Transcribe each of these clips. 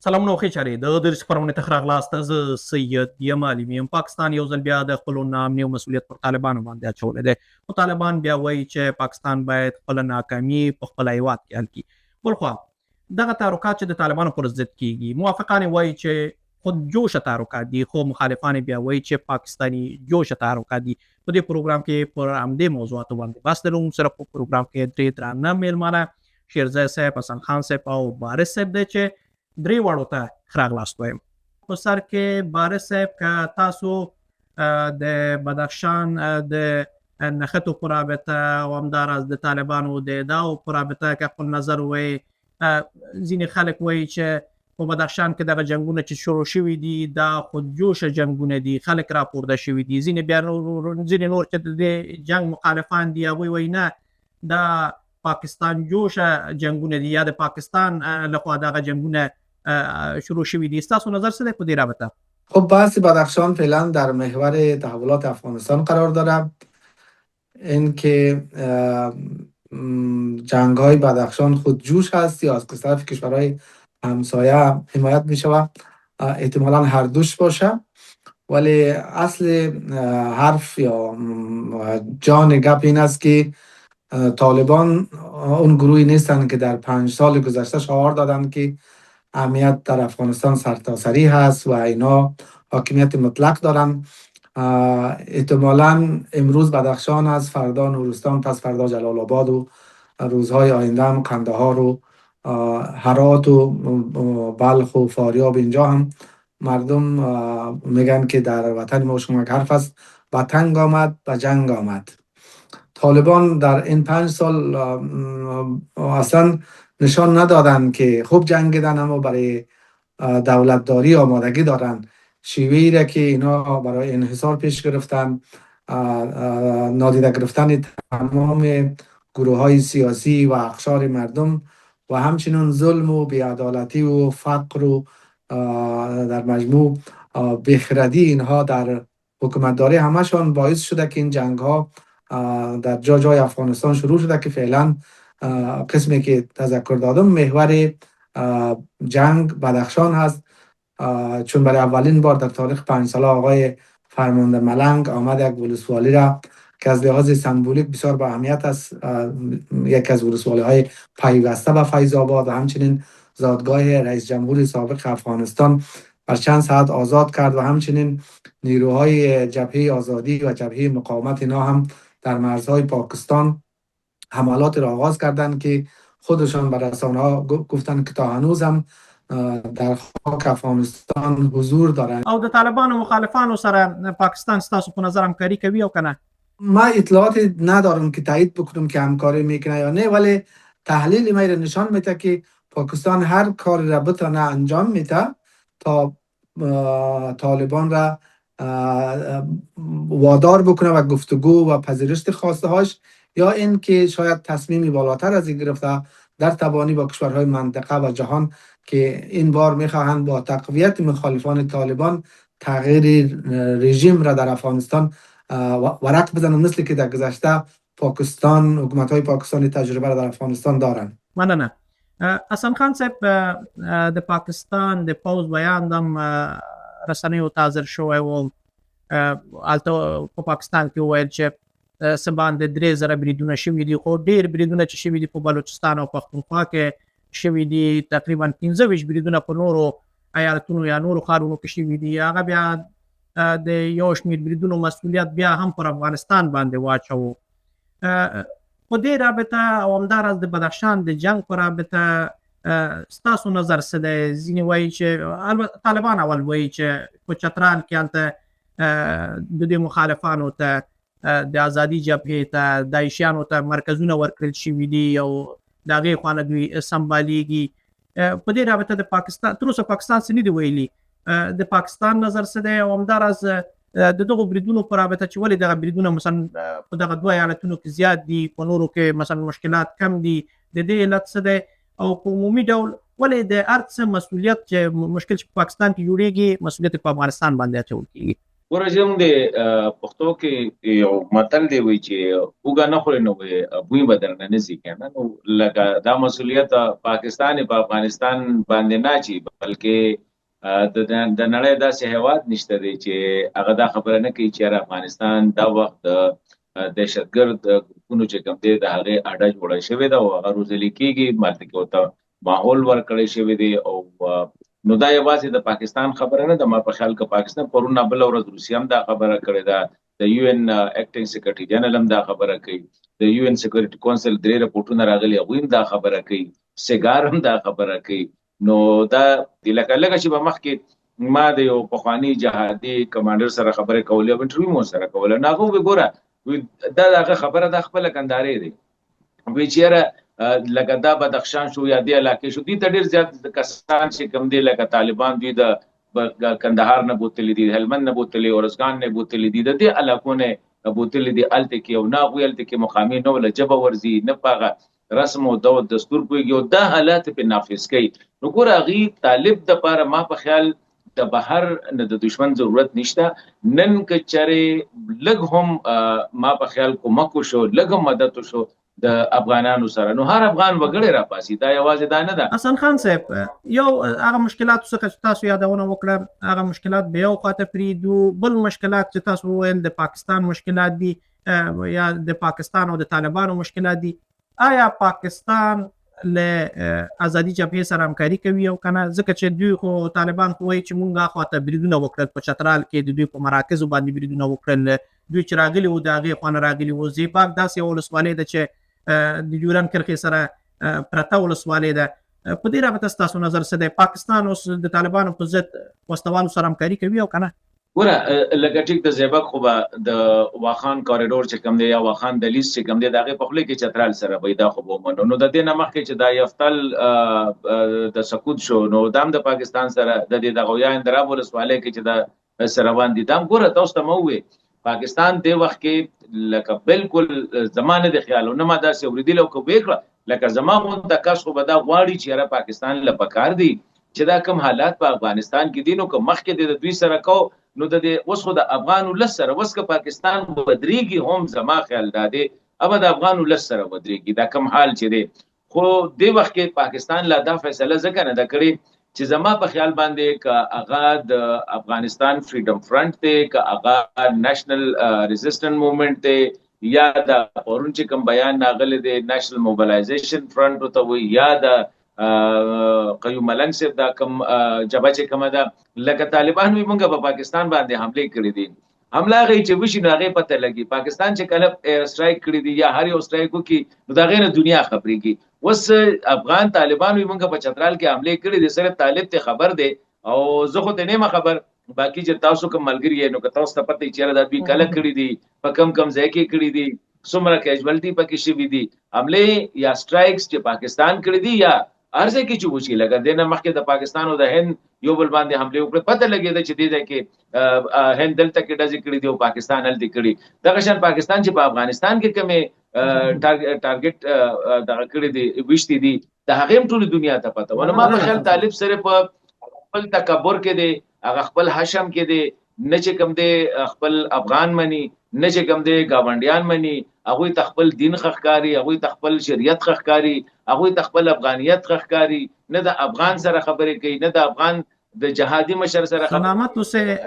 سلامونه او ښې چارې د درس خپرونې ته ښه راغلاست. زه سید یم علیم یم. پاکستان یو ځل بیا د خپلو ناامني او مسؤلیت پر طالبانو باندې اچولی دی. خو طالبان بیا وایي چې پاکستان باید خپله ناکامي په خپل هیواد کې حل کړي. بلخوا دغه تعرقات چې د طالبانو پر ضد کیږي، موافقان یې وایي چې خود جوشه تعرقات دي، خو مخالفان بیا وایي چې پاکستاني جوشه تعرقات دي. په دې پروګرام کې پر همدې موضوعاتو باندې بحث لرو. سره په پروګرام کې درې درانه میلمانه، شیرزی صاحب، حسن خان صاحب او بارس صاحب دی چې درې واړو ته ښه راغلاست وایم. په سر کې بارس صاحب، که تاسو د بدخشان د نښتو په رابطه او همداراز د طالبانو د ادعاو په رابطه که خپل نظر ووایئ. ځینې خلک وایي چې په بدخشان کې دغه جنګونه چې شروع شوي دي دا خودجوشه جنګونه دي، خلک راپورته شوي دي. ځینې بیا ځینې نور چې د دې جنګ مخالفان دي هغوی وایي نه، دا پاکستان جوشه جنګونه دي یا د پاکستان لخوا دغه جنګونه شروع شوی دی. تاسو نظر څه دی په دې رابطه؟ خب بحث بدخشان فعلا در محور تحولات افغانستان قرار دارد. اینکه جنگ های بدخشان خودجوش هست یا از طرف کشورهای همسایه حمایت می شود، احتمالا هر دوش باشه، ولی اصل حرف یا جان گپ این است که طالبان اون گروهی نیستند که در 5 سال گذشته شعار دادند که امنیت در افغانستان سرتاسری هست و اینا حاکمیت مطلق دارن. احتمالاً امروز بدخشان است، فردا نورستان، پس فردا جلال آباد و روزهای آینده هم قندهار و هرات و بلخ و فاریاب. اینجا هم مردم میگن که در وطن ما شما یک حرف است، به تنگ آمد به جنگ آمد. طالبان در این 5 سال اصلا نشان ندادن که خوب جنگیدن، اما برای دولتداری آمادگی دارن. شیوهی را که اینا برای انحصار پیش گرفتن، نادیده گرفتن تمام گروه های سیاسی و اقشار مردم و همچنین ظلم و بیعدالتی و فقر و در مجموع بیخردی اینها در حکومتداری همشان باعث شده که این جنگ ها در جای افغانستان شروع شده که فعلا قسمی که تذکر دادم محور جنگ بدخشان هست. چون برای اولین بار در تاریخ 5 ساله آقای فرمانده ملنگ آمد یک ولسوالی را که از لحاظ سمبولیک بسیار با اهمیت است، یک از ولسوالی های پیوسته به فیض آباد و همچنین زادگاه رئیس جمهور سابق افغانستان بر چند ساعت آزاد کرد و همچنین نیروهای جبهه آزادی و جبهه مقاومت اینا هم در مرزهای پاکستان حملات را آغاز کردند که خودشان بر رسانه ها گفتن که تا هنوز هم در خاک افغانستان حضور دارند. او د طالبان و مخالفانو سره پاکستان ستاسو په نظر همکاری کوي او کنه؟ ما اطلاعات ندارم که تایید بکنم که همکاری میکنه یا نه، ولی تحلیل ما نشان میده که پاکستان هر کاری را بتونه انجام میده تا طالبان را وادار بکنه و گفتگو و پذیرش خواسته هاش، یا این که شاید تصمیمی بالاتر از این گرفته در تبانی با کشورهای منطقه و جهان که این بار میخواهند با تقویت مخالفان طالبان تغییر رژیم را در افغانستان ورق بزنند، مثل که در گذشته پاکستان، حکومت‌های پاکستانی تجربه را در افغانستان دارند. مننه. حسن خان صاحب، د پاکستان د پوز بیان دم رسنیو تازر شوی و البته په پاکستان کې وویل چې څه باندې 3000 بریدونه شوي دي، خو ډېر بریدونه چې شوي دي په بلوچستان او پښتونخوا کې شوي دي. تقریبا 25 بریدونه په نورو ایالتونو یا نورو ښارونو کې شوي دي. هغه بیا د یو شمېر بریدونو مسؤلیت بیا هم پر افغانستان باندې واچوو. په دې رابطه او همداراز د بدخشان د جنګ په رابطه ستاسو نظر څه دی؟ ځینې وایي چې البته طالبان اول وایي چې په چترال کې هلته د دې مخالفانو ته د ازادي جبهې ته داعشیانو ته مرکزونه ورکړل شوي دي او د هغې خوا نه دوی سمبالیږي. په دې رابطه د پاکستان تر اوسه پاکستان څه نه دي ویلي. د پاکستان نظر څه دی او همداراز د دغو بریدونو په رابطه چې ولې دغه بریدونه مثلا په دغه 2 ایالتونو کې زیات دي، په نورو کې مثلا مشکلات کم دي، د دې علت څه دی؟ او په عمومي ډول ولې د هر څه مسؤلیت چې مشکل چې په پاکستان کې جوړیږي مسؤلیت په افغانستان باندې اچول کیږي؟ ورځم د پښتو کې یو متل دی وی چې وګا نه خوري نو بوی بدل نه نسی کنه نو لکه دا مسولیت پاکستان په افغانستان باندې نه چی بلکې د نړۍ داسې هیواد نشته دی چې هغه دا خبره نه کوي چې افغانستان دا وخت دهشتګرد ګوندونو چې کوم دی د هغه اډه جوړه شوې ده او هغه روزل کېږي مالته کې وته ماحول ورکړی شوی دی او نو دا یوازې د پاکستان خبره نه ده ما په خیال کې پاکستان پرونه بل ورځ روسیا هم دا خبره کړې ده د یو ان اکټینګ سیکریټری جنرال هم دا خبره کوي د یو ان سیکریټری کونسل درې رپورټونه راغلي هغوی هم دا خبره کوي سیګار هم دا خبره کوي نو دا د لکه چې په مخ کې ما د یو پخوانی جهادي کمانډر سره خبره کولې او انټرویو مو سره کوله نو هغه وګوره دا هغه خبره د خپل کندارې دی وی چیرې لکه دا بدخشان شو یا دی علاقې شو دي ته ډیر زیات کسان چې کم دي لکه طالبان دوی د کندهار نه بوتلی دي هلمند نه بوتلی اورزګان نه بوتلی دي د دې علاقو نه بوتلی دي الته کې او نه غویلته کې مقامی نو ول جبه ورزي نه پاغه رسم او دستور کوي دا حالات په نافذ کوي نو ګور اغي طالب د پاره ما په خیال د بهر نه د دشمن ضرورت نشته نن کچره لګ هم ما په خیال کومک شو لګ مدد شو د افغانانو سره نو هر افغان وګړي را پاسي دا یوازې دا نه ده حسن خان صاحب یو هغه مشکلات څخه تاسو یادونه وکړه هغه مشکلات به یو خاطر پریدو بل مشکلات چې تاسو ویل د پاکستان مشکلات دي یا د پاکستان او د طالبانو مشکلات دي آیا پاکستان له ازادي جبهه سره همکاري کوي او کنه ځکه چې دوی خو طالبان خو وایي چې مونږه خاطر بریدونه وکړل په چترال کې د دوی په مراکزو باندې بریدونه وکړل دوی چې راغلي وو د هغې خوا نه راغلي وو زیپاک داسې ولسوالۍ ده چې د ډیورن کرښې سره پرته ولسوالۍ ده په دې رابطه ستاسو نظر څه دی پاکستان اوس د طالبانو په ضد وسلوالو سره همکاري کوي او کنه ګوره لکه ټیک د زیبک خو به د واخان کوریډور چې کوم دی یا واخان دهلیز چې کوم دی د هغې په خوله کې چترال سره به دا خو به ومنو نو د دې نه مخکې چې دا یفتل د سقوط شو نو دا هم د پاکستان سره د دې دغه یا اندراب ولسوالۍ کې چې دا سره روان دي دا هم ګوره تاسو ته مو وویل پاکستان د وخت کې لکه بالکل زمانه د خیال نه ما داسې اوریدل او کو وکړه لکه زمانه د کس خو به دا غواړي چې را پاکستان له پکار دی چې دا کم حالات په افغانستان کې دي نو که مخکې د دوی سره کو نو د اوس خو د افغان ولس سره اوس که پاکستان بدريږي هم زما خیال دا دی اب د افغان ولس سره بدريږي دا کم حال چې دی خو د وخت کې پاکستان لا دا فیصله ځکه نه دا کړی چې زما په خیال باندې ک هغه د افغانستان فریډم فرنٹ ته ک هغه نېشنل ریزिस्टेंट موومېنټ ته یا د پرون چې کوم بیان ناغله د نېشنل موبلایزیشن فرنٹ ته وي یا د قیوم ملنګ صاحب دا کوم جبهه چې کومه ده لکه طالبان وي مونږ په پاکستان باندې حمله کړې دي حمله غي چې وشي نو هغه پته لګي پاکستان چې کله ایر سټرایک کړی دی یا هر یو سټرایک کوي نو دا غیر دنیا خبرې کی وس افغان طالبان وي مونږ په چترال کې حمله کړې دي صرف طالب ته خبر دی او زه خو ته نه خبر باقی چې تاسو کوم ملګری نو که تاسو ته پته چیرې دا دوی کله کړی دي په کم ځای کې کړی دي څومره کیجوالټي پکې شوی دي حمله یا سټرایکس چې پاکستان کړی دي یا ارزه کې چې وشي لګا دنه مخکې د پاکستان او د هند یو بل باندې حمله وکړه پته لګیدا چې دې ده کې هند دلته کې ډزې کړې دي او پاکستان هلته کړي دغه شان پاکستان چې په افغانستان کې کومه ټارګټ دغه کړې دي وشتي دي د هغه ټول دنیا ته پته ونه ما په خیال طالب سره په خپل تکبر کې دي هغه خپل حشم کې دي نه چې کوم دي خپل افغان مني نه چې کوم دي گاونډیان مني هغه تخپل دین خخکاری هغه تخپل شریعت خخکاری هغه تخپل افغانیت خخکاری نه د افغان سره خبرې کوي نه د افغان د جهادي مشر سره سلامت اوسه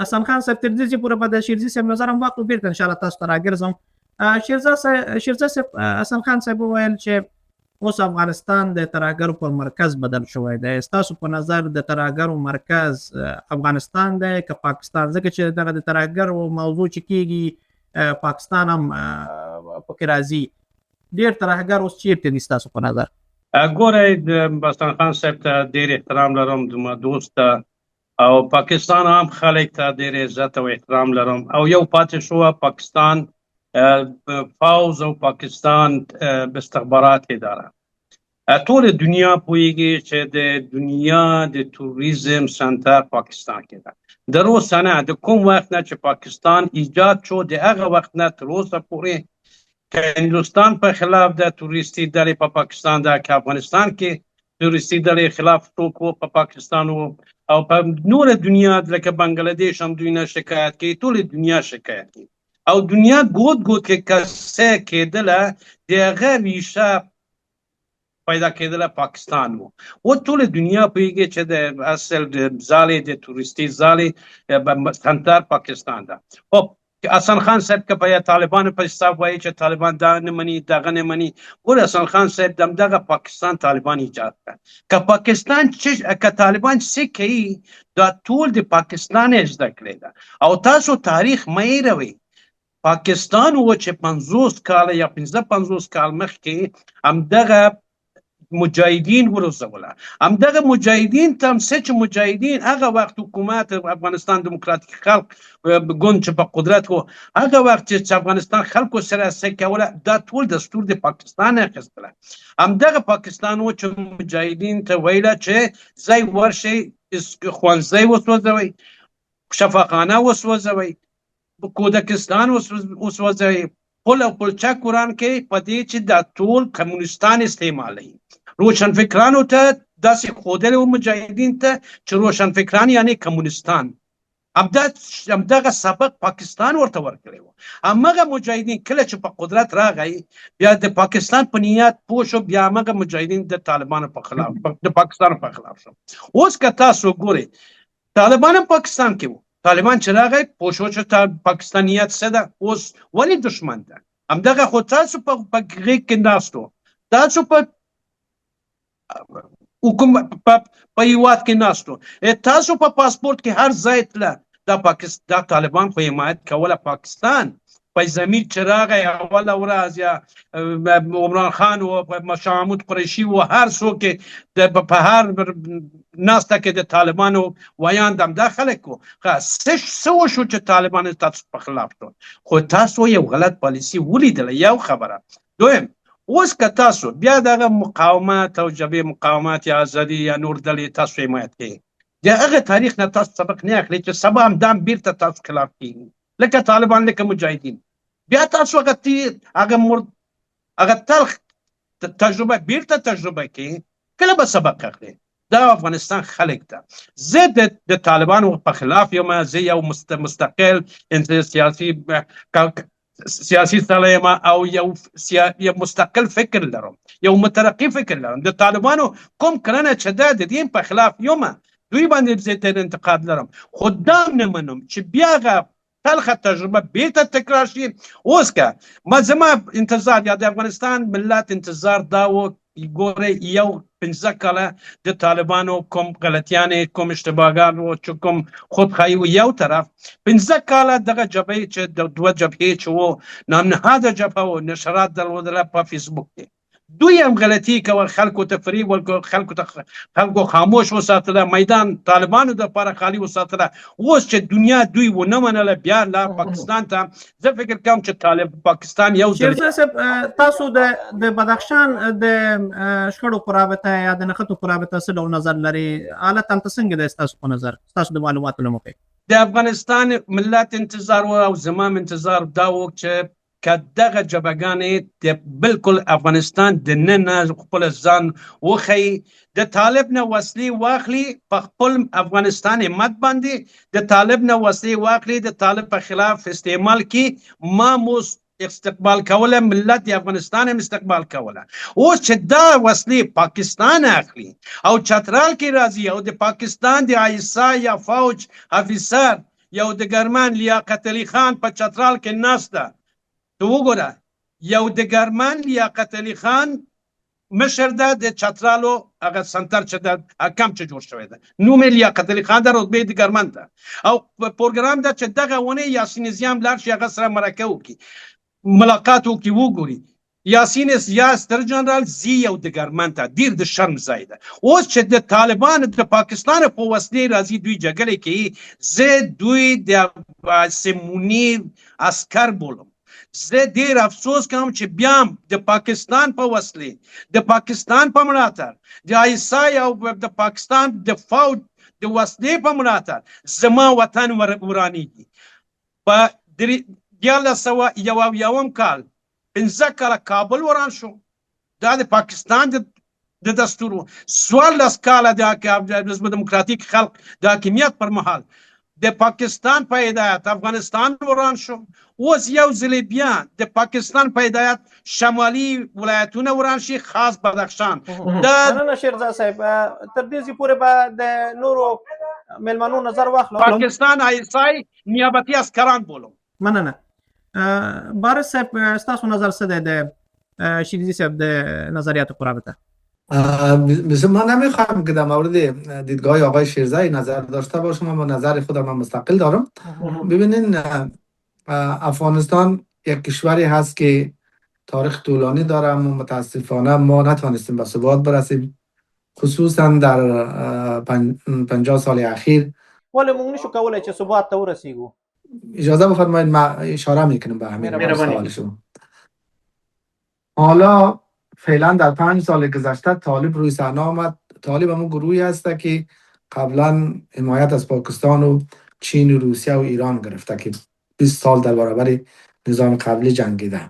حسن خان صاحب تر دې چې پوره په د شیرزي صاحب نظر هم واقع بیرته ان شاء الله تاسو ته راګرځم شیرزا صاحب حسن خان صاحب ویل چې اوس افغانستان د ترهګرو پر مرکز بدل شوی دی ستاسو په نظر د ترهګرو مرکز افغانستان دی که پاکستان ځکه چې دغه د ترهګرو موضوع چې کیږي پاکستان هم پکې راځي ډیر ترهګر اوس چیرته دي ستاسو په نظر ګوره د حسن خان صاحب ته ډیر احترام لرم زما دوست او پاکستان هم خلک ته ډیر عزت او احترام لرم او یو پاتې شو پاکستان فوز او پاکستان استخبارات اداره ټول دنیا پوهیږي چې د دنیا د توریزم سنټر پاکستان کې ده د روسانه د کوم وخت نه چې پاکستان ایجاد شو د هغه وخت نه تر اوسه پورې که هندوستان په خلاف د توریستي ډلې په پاکستان ده که افغانستان کې توریستي ډلې خلاف ټوکو په پاکستان او او په نور دنیا لکه بنگلاديش هم دوی نه شکایت کوي، ټول دنیا شکایت کوي او دنیا ګوت کې کسه کېدله د هغه ریشه پیدا کېدله پاکستان و ټول دنیا پوهېږي چې د اصل د ځالې د تورستي ځالې سنتر پاکستان ده. خب حسن خان صاحب که په طالبانو په حساب وایي چې طالبان دا نه مني دغه نه مني، ګوره حسن خان صاحب دغه پاکستان طالبان ایجاد کړ. که پاکستان که طالبان څه کوي دا ټول د پاکستان زده کړې ده. او تاسو تاریخ مه هېروئ، پاکستان و چې 50 کاله یا 55 کال مخکې همدغه مجاهدین وروزوله، همدغه مجاهدین ته هم څه چې مجاهدین هغه وخت حکومت افغانستان دموکراتیک خلق ګوند چې په قدرت و، هغه وخت چې افغانستان خلکو سره څه کوله دا ټول دستور د پاکستان اخیستله. همدغه پاکستان و چې مجاهدین ته ویله چې ځئ ورشئ ښوونځی وسوځوئ، شفاخانه وسوځوئ، کودکستان وسوځوئ، پل او پلچک وران کې په دې چې دا ټول کمونستان استعمالوي. روشنفکرانو ته داسې ښودلی و مجاهدین ته چې روشنفکران یعنی کمونستان. همدغه سبق پاکستان ورته ورکړی و. همغه مجاهدین کله چې په قدرت راغی بیا د پاکستان په نیت پوه شو، بیا همغه مجاهدین د طالبانو په خلاف د پاکستان په خلاف شو. اوس که تاسو ګورئ طالبان هم پاکستان کې و، طالبان چې راغی پوه شو چې پاکستانیت څه ده، اوس ولې دشمن ده. همدغه خو تاسو په غېږ کې ناستو، تاسو په حکومت په هیواد کې ناستو، تاسو په پاسپورت کې هر ځای تله، دا طالبان خو حمایت کوله پاکستان. فیض امیر چې راغی اوله ورځ یا عمران خان و شاه محمود قریشي و هر څوک په هر ناسته کې د طالبانو ویاند همدا خلک و. څه وشو چې طالبان تاسو په خلاف شو؟ خو تاسو یو غلط پالیسي ولیدله. یو خبره. دویم، اوس که تاسو بیا دغه مقاومت او جبهه مقاومت یا ازادي یا نور ډلې تاسو حمایت کوئ، د هغه تاریخ نه تاسو سبق نه اخلئ چې سبا همدا بیرته تاسو خلاف کېږي لکه طالبان لکه مجاهدین. بیا تاسو هغه تلخ تجربه بیرته تجربه کوئ، کله به سبق اخلئ. دا افغانستان خلق ده. زه د طالبانو په خلاف یم، زه یو مستقل سیاسی سړی یم او یو مستقل فکر لرم، یو مترقی فکر لرم. د طالبانو کوم کړنه چې ده د دې په خلاف یم، دوی باندې زه ډېر انتقاد لرم، خو دا نه منم چې بیا هغه تلخه تجربه بیرته تکرار شي. اوس که زما انتظار یا د افغانستان ملت انتظار دا و، ګورئ یو 15 کاله د طالبانو کوم غلطیانې کوم اشتباهات و چې کوم خودخواهي و یو طرف، 15 کاله دغه جبهې چې د دوه جبهې چې و نامنهاده جبهه و نشرات درلودله په فیسبوک کې، دوی هم غلطي کوله، خلکو ته فریب ورکړه، خلکو خاموش وساتله، میدان طالبانو دپاره خالي وساتله. اوس چې دنیا دوی ونه منله بیا لا پاکستان ته زه فکر کوم چې پاکستان یو شیرزای صاحب تاسو د بدخشان د شخړو په رابطه یا د نښتو په رابطه څه ډول نظر لري؟ حالت هلته څنګه دی ستاسو په نظر، ستاسو د معلوماتو له مخې؟ د افغانستان ملت انتظار و او زما انتظار دا و چې که دغه جبهګانې د بالکل افغانستان د ننه خپل ځان وښیي، د طالب نه وسلې واخلي، په خپل افغانستان همت باندې د طالب نه وسلې واخلي، د طالب په خلاف استعمال کی، ما موس استقبال کوله، ملت د افغانستان هم استقبال کوله. اوس چې دا وسلې پاکستان اخلي او چترال کې راځي او د پاکستان د آیسا یا فوج افیسر یو د ګرمان لیاقت علي خان په چترال کې ناسته، تو وګوره یو د ګرمان لیاقت علي خان مشر ده د چترالو هغه سنتر چې د کم چې جوړ شوی ده، نوم لیاقت علي خان د رتبه د ګرمان ده او پروګرام ده چې دغه ونه یاسین زیام لاړ شي هغه سره مرکه وکړي، ملاقات وکړي، وګوري یاسین یا ستر جنرال زی یو د ګرمان ته ډیر د شرم ځای ده. اوس چې د طالبان د پاکستان په وسلې راځي دوی جګړه کوي، زه دوی د سیمونیر عسکر بولم. زه ډیر افسوس کوم چې بیا د پاکستان په وسلې، د پاکستان په ملاتړ، د آیسای او د پاکستان د فوج د وسلې په ملاتړ زما وطن ورانیږي. په 1991 کال 15 کاله کابل وران شو، دا د پاکستان د د دستور 14 کاله د حزب دموکراتیک خلق د حاکمیت پر مهال د پاکستان په هدایت افغانستان وران شو. اوس یو ځل بیا د پاکستان په هدایت شمالي ولایتونه وران شي، خاص بدخشان. مننه شیرزاد صاحب. تر دې پورې به د نورو مېلمنو نظر واخلو. پاکستان آیسای نیابتي اسکران بولم. مننه. بارس صاحب ستاسو نظر څه دی د شیرزي صاحب د نظریاتو په رابطه؟ من نمیخوام که در مورد دیدگاه آقای شیرزای نظر داشته باشم، اما نظر خودم من مستقل دارم. ببینین افغانستان یک کشوری هست که تاریخ طولانی داره، اما متاسفانه ما نتوانستیم به ثبات برسیم، خصوصا در 50 سال اخیر. ولی موږ نشو کولای چې ثبات ته ورسیږو. اجازه بفرمایید ما اشاره میکنم به همین سوال شما. حالا فعلا در 5 سال گذشته طالب روی صحنه آمد. طالب همون گروهی هست که قبلا حمایت از پاکستان و چین و روسیه و ایران گرفته که 20 سال در برابر نظام قبلی جنگیده.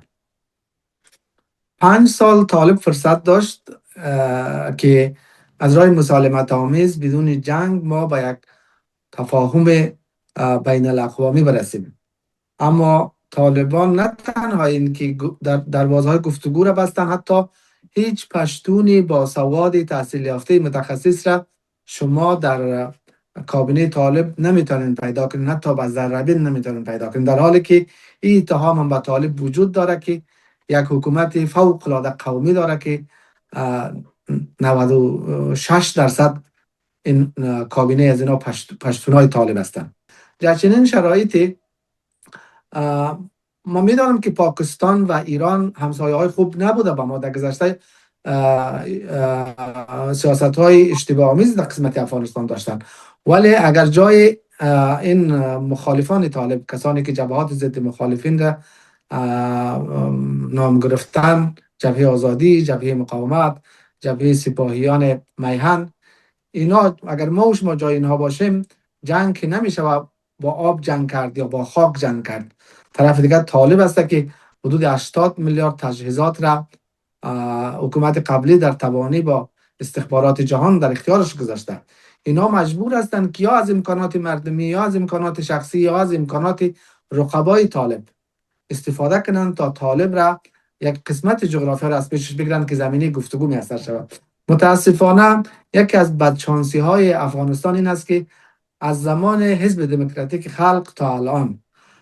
5 سال طالب فرصت داشت که از راه مسالمت آمیز بدون جنگ ما به یک تفاهم بین الاقوامی برسیم. اما طالبان نه تنها این که در دروازه‌های گفتگو را بستن، حتی هیچ پشتونی با سواد تحصیل یافته متخصص را شما در کابینه طالب نمیتونین پیدا کنین، حتی با ذره‌بین نمیتونین پیدا کنین، در حالی که این اتهام هم به طالب وجود داره که یک حکومت فوق العاده قومی داره که 96% این کابینه از اینا پشتونای طالب هستند. در چنین شرایطی ما میدانم که پاکستان و ایران همسایه های خوب نبوده با ما در گذشته. سیاست های اشتباه آمیز در قسمت افغانستان داشتن، ولی اگر جای این مخالفان طالب، کسانی که جبهات ضد مخالفین را نام گرفتن، جبهه آزادی، جبهه مقاومت، جبهه سپاهیان میهن، اینا اگر ما و شما جای اینها باشیم، جنگ که نمیشه و با آب جنگ کرد یا با خاک جنگ کرد. طرف دیگر طالب است که حدود 80 میلیارد تجهیزات را حکومت قبلی در تبانی با استخبارات جهان در اختیارش گذاشته. اینا مجبور هستند که یا از امکانات مردمی یا از امکانات شخصی یا از امکانات رقبای طالب استفاده کنند تا طالب را یک قسمت جغرافیا را از پیشش بگیرند که زمینه گفتگو میسر شود. متاسفانه یکی از بدشانسی های افغانستان این است که از زمان حزب دموکراتیک خلق تا الان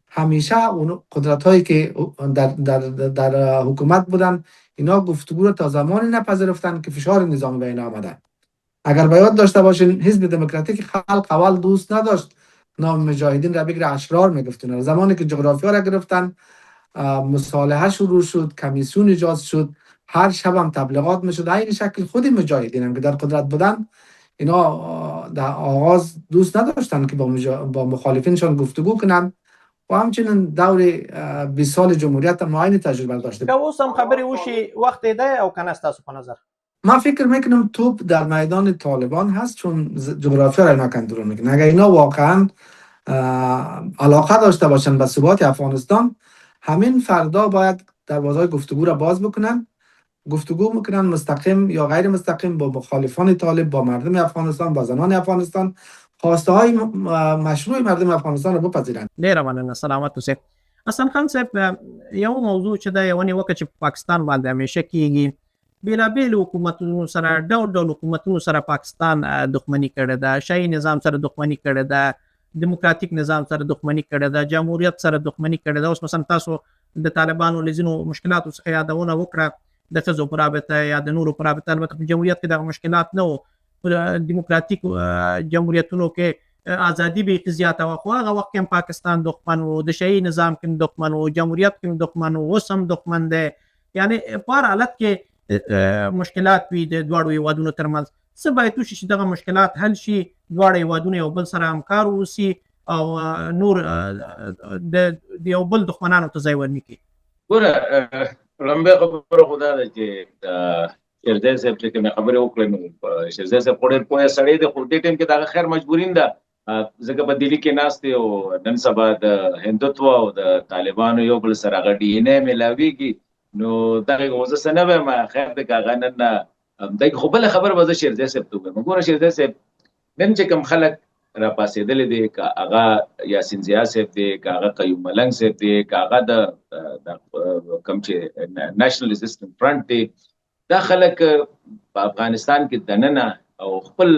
همیشه اون قدرت هایی که در حکومت بودن، اینا گفتگو رو تا زمانی نپذیرفتن که فشار نظامی به اینا آمده. اگر به یاد داشته باشین حزب دموکراتیک خلق اول دوست نداشت نام مجاهدین را بگیره، اشرار میگفتن. زمانی که جغرافیا را گرفتن، مصالحه شروع شد، کمیسیون ایجاد شد، هر شب هم تبلیغات میشد. این شکل خود مجاهدین هم که در قدرت بودن، اینا در آغاز دوست نداشتن که با مخالفینشان گفتگو کنن و همچنین دور 20 سال جمهوریت هم معین تجربه داشته. که اوس هم خبرې وشي وخت ده او کنه ستاسو په نظر؟ من فکر میکنم توپ در میدان طالبان هست، چون جغرافیا را اینا کنترل میکنن. اگر اینا واقعا علاقه داشته باشن به ثبات افغانستان، همین فردا باید دروازه‌های گفتگو را باز بکنن، گفتگو میکنن مستقیم یا غیر مستقیم با مخالفان طالب، با مردم افغانستان، با زنان افغانستان، خواسته های مشروع مردم افغانستان رو بپذیرن. ډیره مننه. سلامت اوسئ. حسن خان صاحب، یو موضوع چې دا یو نیوکه چې پاکستان باندې همیشه کیږي، بیلابیل حکومتونو سره، ډول حکومتونو سره پاکستان دښمنی کړې ده، شاهي نظام سره دښمنی کړې ده، دیموکراتیک نظام سره دښمنی کړې ده، جمهوریت سره دښمنی کړې ده. اوس مثلا تاسو د طالبانو له ځینو مشکلاتو څخه یادونه وکړه، د ښځو په رابطه یا د نورو په رابطه. البته په جمهوریت کې دغه مشکلات نه وو، په دیموکراتیک جمهوریتونو کې ازادي به زیاته وه، خو هغه وخت کې هم پاکستان دښمن و، د شاهي نظام کې هم دښمن و، جمهوریت کې هم دښمن و، اوس هم دښمن دی. یعنې په هر حالت کې مشکلات وي د دواړو هیوادونو ترمنځ. څه باید وشي چې دغه مشکلات حل شي، دواړه هیوادونه یو بل سره همکار واوسي او نور د یو بل دښمنانو ته ځای ورنه کړي؟ ګوره لمبه خبره خو دا ده چې شیرزای صاحب چې کومې خبرې وکړې، نو شیرزای صاحب خو ډېر پوهه سړی دی، خو دې ټایم کې دغه خیر مجبورین ده. ځکه په دلي کې ناست دی او نن سبا د هندوتوا او د طالبانو یو بل سره هغه ډي ان اے میلاویږي. نو دغه اوس څه نه وایم، خیر دی که هغه نن دا خو بل خبر به زه شیرزی صاحب ته وګورم. ګوره شیرزی صاحب نن چې کوم خلک را پاسېدلې دي، که هغه یاسین ضیا صاحب دی، که هغه قیوم ملنګ صاحب دی، که هغه د کوم چې نېشنل ریزسټنس فرنٹ دی، دا خلک په افغانستان کې دننه او خپل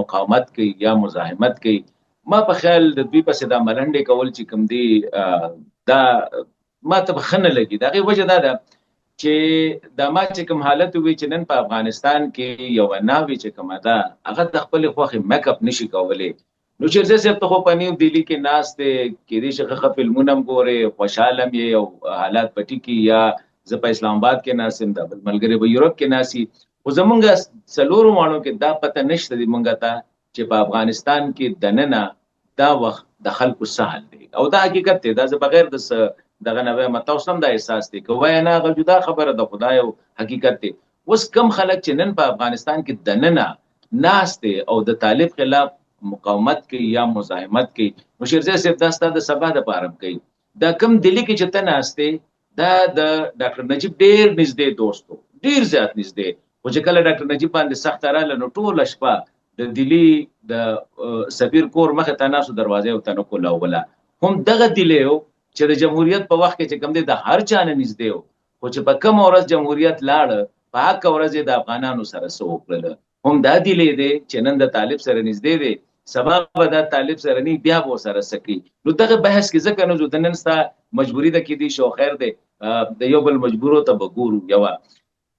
مقاومت کوي یا مزاحمت کوي. ما په خیال د دوی پسې دا ملنډې کول چې کوم دي دا ما ته ښه نه لګي. د هغې وجه دا ده چې دا ما چې کوم حالت وي چې نن په افغانستان کې یو ناوې چې کومه ده هغه د خپلې خوښې میک اپ نشي کولی. نو شیرزی صاحب ته خو په نیو دهلي کې ناست دی، کېدای شي ښه فلمونه هم ګورې، خوشحاله هم یې او حالات پټي کړي، یا زه په اسلام آباد کې ناست یم، دا بل ملګری به یورپ کې ناست وي. خو زمونږ څلورو ماڼو کې دا پته نشته دی مونږ ته چې په افغانستان کې دننه دا وخت د خلکو څه حال دی. او دا حقیقت دی، دا زه بغیر د دغه نه وایم، تاسو هم دا احساس دی که وایه نه هغه جدا خبره ده، خو دا یو حقیقت دی. اوس کم خلک چې نن په افغانستان کې دننه ناست دی او د طالب خلاف مقاومت کوي یا مزاحمت کوي، نو شیرزی صاحب دا ستا د سبا دپاره هم کوي. دا کم دلي کې چې ته ناست دی دا د ډاکټر نجیب ډېر نږدې دوست و، ډېر زیات نږدې. خو چې کله ډاکټر نجیب باندې سخته راغله نو ټوله شپه د دلي د سفیر کور مخې ته ناستو، دروازې ورته نه کولاوله. هم دغه دلی و چې د جمهوریت په وخت کې چې کوم دی د هر چا نه نږدې و، خو چې په کومه ورځ جمهوریت لاړه په هغه ورځ یې د افغانانو سره څه وکړله. هم دا دلی دی چې نن د طالب سره نږدې دی، سبا به دا طالب سره نه بیا به ورسره څه کوي. نو دغه بحث کې ځکه نه ځو، د نن ستا مجبوري ده کېدای شي او خیر دی د یو بل مجبورو ته به ګورو. یوه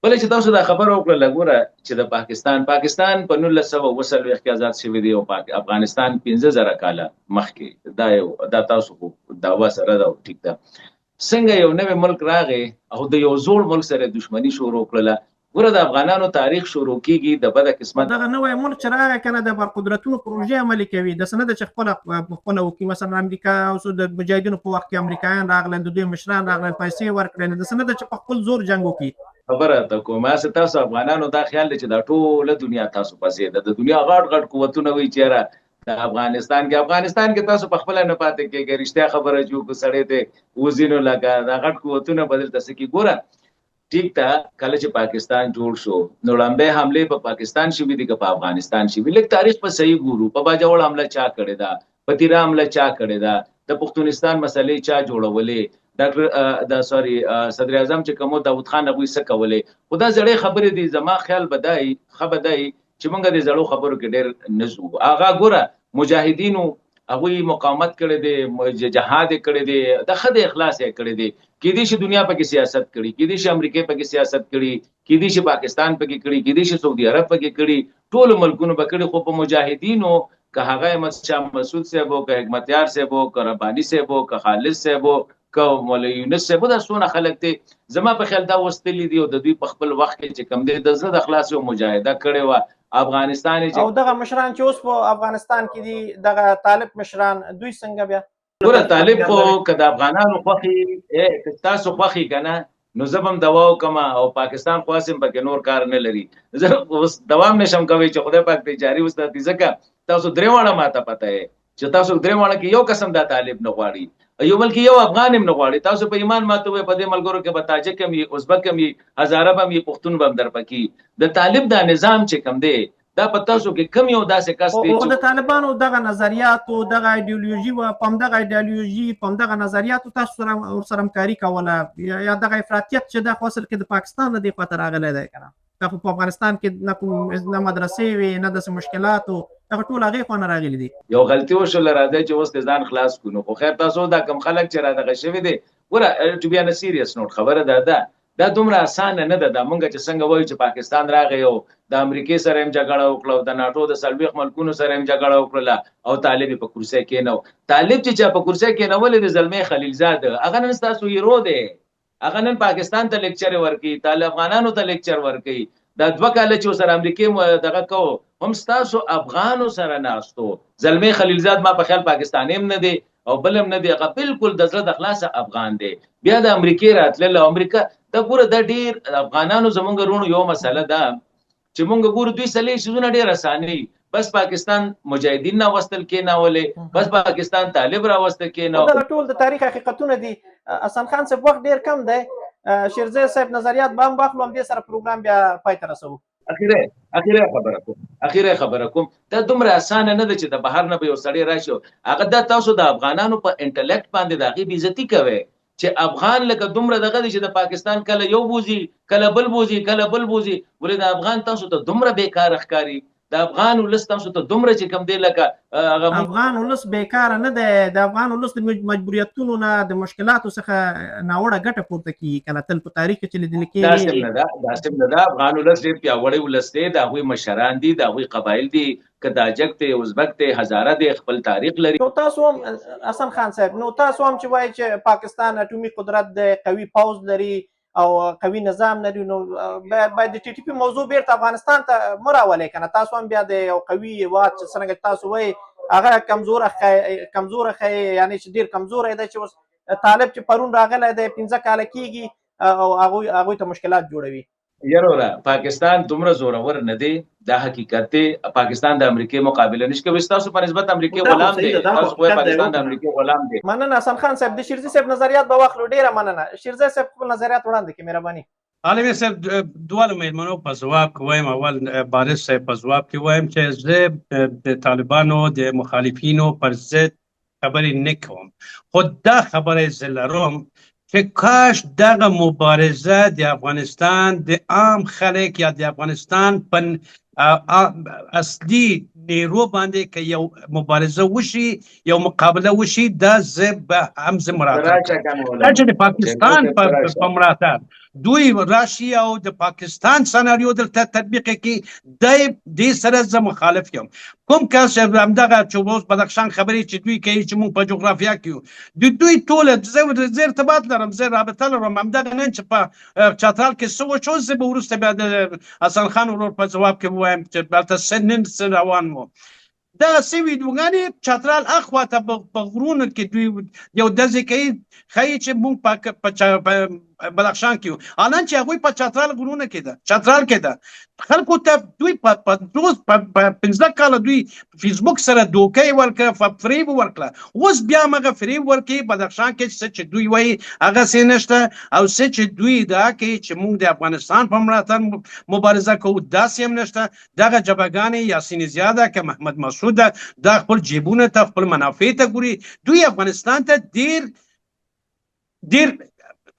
بله چې تاسو دا خبره وکړله ګوره چې د پاکستان په 1940 کې آزاد شوی دی او افغانستان 15,000 کاله مخکې دا تاسو خو دعوا سره ده، ټیک ده. څنګه یو نوی ملک راغی او د یو زوړ ملک سره دښمني شروع کړله. ګوره د افغانانو تاریخ شروع کیږي د بده قسمت. دغه نوی ملک چې راغی کنه د برقدرتونو پروژې عملي کوي، داسې نه ده چې خپله وکړي. مثلا امریکا اوس د مجاهدینو په وخت کې امریکایان راغلل، د دوی مشران راغلل، پیسې ورکړل، داسې نه ده چې په خپل زور جنګ وکړي. خبره ته کوم هسې تاسو افغانانو دا خیال دی چې دا ټوله دنیا تاسو پسې ده، د دنیا غټ قوتونه وایي چېرې د افغانستان کې تاسو په خپله نه پاتې کېږئ. رښتیا خبره چې وکړو سړی دی وځینو لکه دا غټ قوتونه به دلته څه کړي. ګوره ټیک ده، کله چې پاکستان جوړ شو نو لړمبۍ حملې په پاکستان شوي دي که په افغانستان شوي. لږ تاریخ په صحیح ګورو، په باجوړ حمله چا کړې ده، په تیرا حمله چا کړې ده، د پښتونستان مسلې چا جوړولې، صدر اعظم چې کوم داود خان هغوی څه کولې. خو دا زړې خبرې دي، زما خیال بدای چې موږ د زړو خبرو کې ډېر نه ځو. هغه ګوره مجاهدینو هغوی مقاومت کړی دی، جهاد یې کړی دی، د ښه د اخلاص یې کړی دی. کېدای شي دنیا پکې سیاست کړي، کېدای شي امریکې پکې سیاست کړي، کېدای شي پاکستان پکې کړي، کېدای شي سعودي عرب پکې کړي، ټولو ملکونو به کړي. خو په مجاهدینو که هغه احمد شاه مسعود صاحب و، که حکمتیار صاحب و، که رباني صاحب و، که خالد صاحب و، که مولوي یونس صاحب، دا څونه خلک دی زما په خیال دا وستلي دي او د دوی په خپل وخت کې چې کوم دی د زړه د خلاص یو مجاهده کړې وه. افغانستان او دغه مشران چې اوس په افغانستان کې دي، دغه طالب مشران، دوی څنګه بیا؟ ګوره طالب خو که د افغانانو خوښي که تاسو خوښي که نه نو زه به هم دوا وکړم او پاکستان خو هسې پکې نور کار نه لري. زه اوس دوام نشم کوی چې خدای پاک دې جاري وساتي، ځکه تاسو درې واړه ماته پته یې چې تاسو درې واړه کې یو قسم دا طالب نه غواړي، یو بل کې یو افغان هم نه غواړي. تاسو په ایمان ماته وایي په دې ملګرو کې به تاجک هم وي، ازبک هم وي، هزاره به هم وي، پښتون به هم در پکې. د طالب دا نظام چې کوم دی دا په تاسو کې کم یو داسې کس دی چې د طالبانو دغه نظریاتو، دغه ایډیولوژي و په همدغه ایډیولوژي په همدغه نظریاتو تاسو سره همکاري کوله، یا دغه افراطیت چې دا خو اصل کې د پاکستان نه دې خواته راغلی دی که نه؟ که په افغانستان کې نه مدرسې وي نه داسې مشکلاتو، دغه ټول هغې خوا نه راغلي دي. یو غلطي وشوله، راځئ چې اوس د ځان خلاص کړو. نو خو خیر تاسو دا کم خلک چې را دغه شوي دي، ګوره ټو بي آن ا سیریس نوټ خبره دا دومره اسانه نه ده. دا مونږ چې څنګه وایو چې پاکستان راغی او د امریکې سره هم جګړه وکړه او د ناټو د 40 ملکونو سره هم جګړه وکړله او طالب په کرسۍ کېنو. طالب چې په کرسۍ کېنولې د زلمۍ خلیلزاد، هغه نن ستاسو هیرو دی، هغه نن پاکستان ته لیکچر ورکوي، طالب افغانانو ته لیکچر ورکوي. دا 2 کاله چې سره امریکې دغه کو هم ستاسو افغانو سره ناستو. زلمۍ خلیلزاد ما په خیال پاکستاني هم نه دی او بل هم نه دی، هغه بالکل د زړه د خلاصه افغان دی. بیا د امریکې راتلل، امریکا دا ګوره دا ډېر افغانانو زمونږ رونو یو مسله ده چې مونږ ګورو دوی سلې شیزونه ډېر اساني، بس پاکستان مجاهدین راوستل کېنولې، بس پاکستان طالب راوستل کېنو. دغه ټول د تاریخ حقیقتونه دي. حسن خان صاحب وخت ډېر کم دی، شیرزی صاحب نظریات به هم واخلو، همدې سره پروګرام بیا پای ته رسوو. اخیره خبره کوم دا دومره اسانه نه ده چې د بهر نه به یو سړی راشي هغه د تاسو د افغانانو په انټلیکټ باندې د هغې بېعزتي کوي چې افغان لکه دومره دغه دی چې د پاکستان کله یو بوزي کله بل بوزي ولې د افغان تاسو ته دومره بیکار ښکاري د افغان ولس تاسو ته دومره چې کوم دی لکه افغان ولس بیکاره نه دی د افغان ولس د مجبوریتونو نه د مشکلاتو څخه ناوړه ګټه پورته کیږي کنه تل په تاریخ کې چې لیدل کېږي داسې نه ده افغان ولس ډېر پیاوړی ولس دی د هغوی مشران دي د هغوی قبایل دي که تاجک دی ازبک دی هزاره دی خپل تاریخ لري نو تاسو هم حسن خان صاحب نو تاسو هم چې وایي چې پاکستان اټومي قدرت دی قوي پوځ لري او قوي نظام لري نو باید د ټي ټي پي موضوع بیرته افغانستان ته مه راولئ کنه تاسو هم بیا د یو قوي هېواد چې څرنګه تاسو وایي هغه کمزوره ښیي یعنې چې ډېر کمزوری دی چې اوس طالب چې پرون راغلی دی 15 کاله کېږي او هغوی ته مشکلات جوړوي یاره پاکستان دومره زورور نه دی دا حقیقت دی پاکستان د امریکې مقابله نشي کولی ستاسو په نسبت امریکې غلام دی تاسو خو پاکستان د امریکې غلام دی مننه حسن خان صاحب د شیرزي صاحب نظریات به واخلو ډیره مننه شیرزي صاحب خپل نظریات وړاندې کړئ مهرباني عالمي صاحب دواړو مېلمنو په ځواب کې وایم اول بارس صاحب په ځواب کې وایم چې زه د طالبانو د مخالفینو پر ضد خبرې نه کوم خو دا خبره زه لرم چې کاش دغه مبارزه د افغانستان د عام خلک یا د افغانستان په اصلي نیرو باندې که یو مبارزه وشي یو مقابله وشي دا زه به هم زه ملاتړ کوم دا چې د پاکستان په ملاتړ دوی راشي او د پاکستان سناریو دلته تطبیق کړي دې سره زه مخالف یم کوم کس همدغه چې اوس بدخشان خبرې چې دوی کوي چې موږ په جغرافیا کې یو د دوی ټوله زه ارتباط لرم زه رابطه لرم همدغه نن چې په چترال کې څه وشو زه به وروسته بیا د حسن خان ورور په ځواب کې ووایم چې هلته نن څه روان و دغه څه ویډیوګانې چترال اخواته په غرونو کې دوی یو داسې کوي ښایي چې موږ په بدخشان کې یو الان چې هغوی په چترال غرونه کې ده چترال کې ده خلکو ته دوی په روز په 15 کاله دوی فیسبوک سره دوکۍ ورکړه فریب ورکړه اوس بیا همغه فریب ورکوي بدخشان کې څه چې دوی وایي هغه څه نشته او څه چې دوی دا کوي چې موږ د افغانستان په ملاتړ مبارزه کوو داسې هم نشته دغه جبهګانې یاسین زیاده که محمد مسعود دا خپل جیبونه ته خپل منافع ته ګوري دوی افغانستان ته ډیر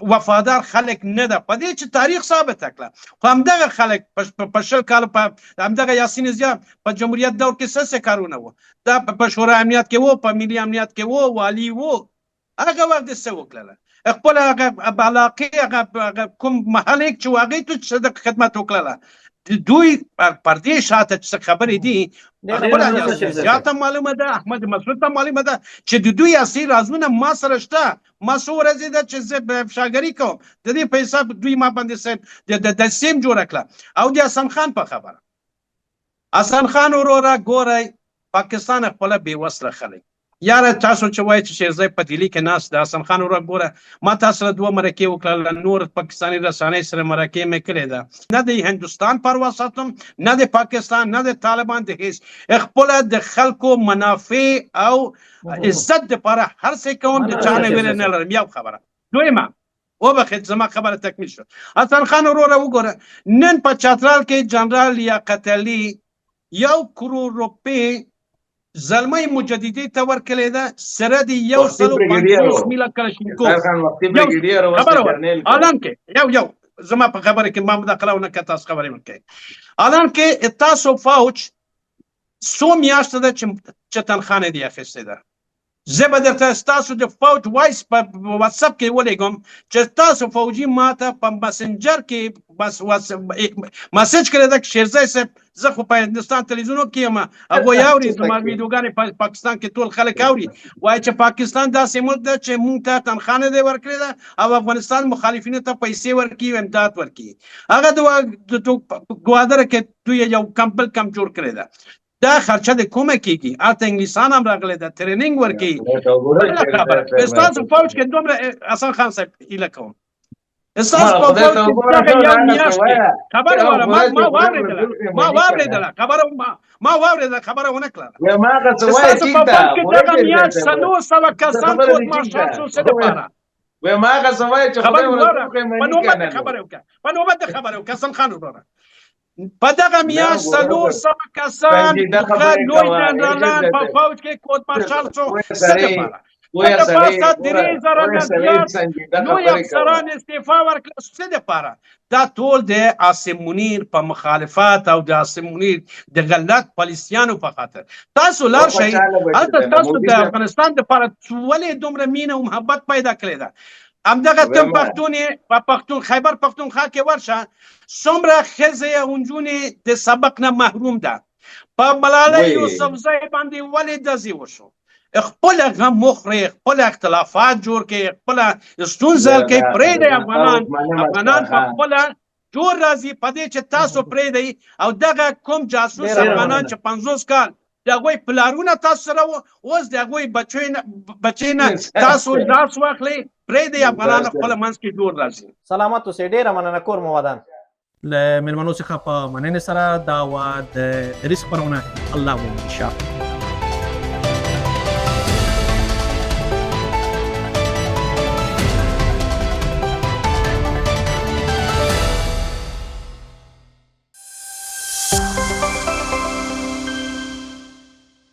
وفادار خلک نه ده په دې چې تاریخ ثابت کړه خو همدغه خلک په 20 کال په همدغه یاسین زیاد په جمهوریت دور کې څه کارونه وو دا په شورای امنیت کې وو په ملي امنیت کې وو والی وو هغه وخت څه وکړله خپل هغه علاقې هغه کوم محل چې هغې ته څه خدمت وکړله دوی پر دې شاته څه خبرې دي زیاته معلومه ده احمد مسعود ته معلومه ده چې د دوی اصلي رازونه ما سره شته ما څو ورځې ده چې زه افشاګري کوم د دې په حساب دوی ما باندې د سیم جوړه کړه او د حسن خان په خبره حسن خان وروره ګورئ پاکستان خپله بېوسله خلک یاره تاسو چې وایي چې شیرزی په ډیلي کې ناست د حسن خان وروره ګوره ما تاسو سره 2 مرکې وکړل نور پاکستاني رسنۍ سره مرکې مې کړې ده نه د هندوستان پروا ساتم نه د پاکستان نه د طالبان د هیڅ خپله د خلکو منافع او عزت دپاره هر څه کوم د چا نه ویره نه لرم یو خبره دویمه وبخښئ زما خبره تکمیل شو حسن خان وروره وګوره نن په چترال کې جنرال لیاقت علي 1 کروڑ روپۍ زلمه مجددی ته ورکړې ده سره د 150 میله کلاشینکوف الان کې یو زما په خبره کې ما مداخله ونه کړه تاسو خبرې وکړئ الان کې تاسو فوج څو میاشتې ده چې تنخواه نه دي اخیستې ده زه به درته ستاسو د فوج وایس په واتساپ کې ولیږم چې تاسو فوجي ماته په مسنجر کې بس مسیج کړی ده شیرزی صاحب زه خو په هندوستان تلویزیونو کې یم هغوی اوري زما ویډیوګانې په پاکستان کې ټول خلک اوري وایي چې پاکستان داسې ملک ده چې موږ ته تنخواه نه دی ورکړې ده او افغانستان مخالفینو ته پیسې ورکوي او امداد ورکوي هغه د ګوادره کې دوی یو کمپل کم جوړ کړی ده دا خرچه د کومه کېږي هلته انګلیسان هم راغلی ده ټریننګ ورکوي ستاسو فوج کې دومره حسن خان صاحب هیله کوم ستاسو په فوج کې دغه یو میاشت کې خبره وره ما واورېدله خبره ونه کړله ستاسو په فوج کې دغه میاشت 300 کسان کورت مارشال شو څه دپاره په نوبت خبره وکړه حسن خان وروره په دغه میاشت 400 کسان لوی جنرالان په فوج کې کود مارشال شو څه دپاره په دپاسه 3000 نه زیات لوی افسران استعفا ورکړه څه دپاره دا ټول د عاصم منیر په مخالفت او د عاصم منیر د غلط پالیسیانو په خاطر تاسو لاړ شئ هلته تاسو د افغانستان دپاره ولې دومره مینه او محبت پیدا کړې ده همدغه تم پښتون په پښتون خیبر پښتونخوا کې ورشه څومره ښځې او نجونې د سبق نه محروم ده په ملالۍ یوسفزۍ باندې ولې داسې وشو خپل غم مخري خپل اختلافات جوړ کړي خپل ستونزه حل کړي پرېږدئ افغانان په خپله جوړ راځي په دې چې تاسو پرېږدئ او دغه کوم جاسوس افغانان چې 50 کال د هغوی پلارونه تاسو سره وو اوس د هغوی بچی نه تاسو لاس واخلئ پرېږدئ افغانان خپله منځ کې جوړ راځي سلامت اوسئ ډېره مننه کور مو ودان له مېلمنو څخه په مننې سره دا وه د دریځ خپرونه الله مو انشاء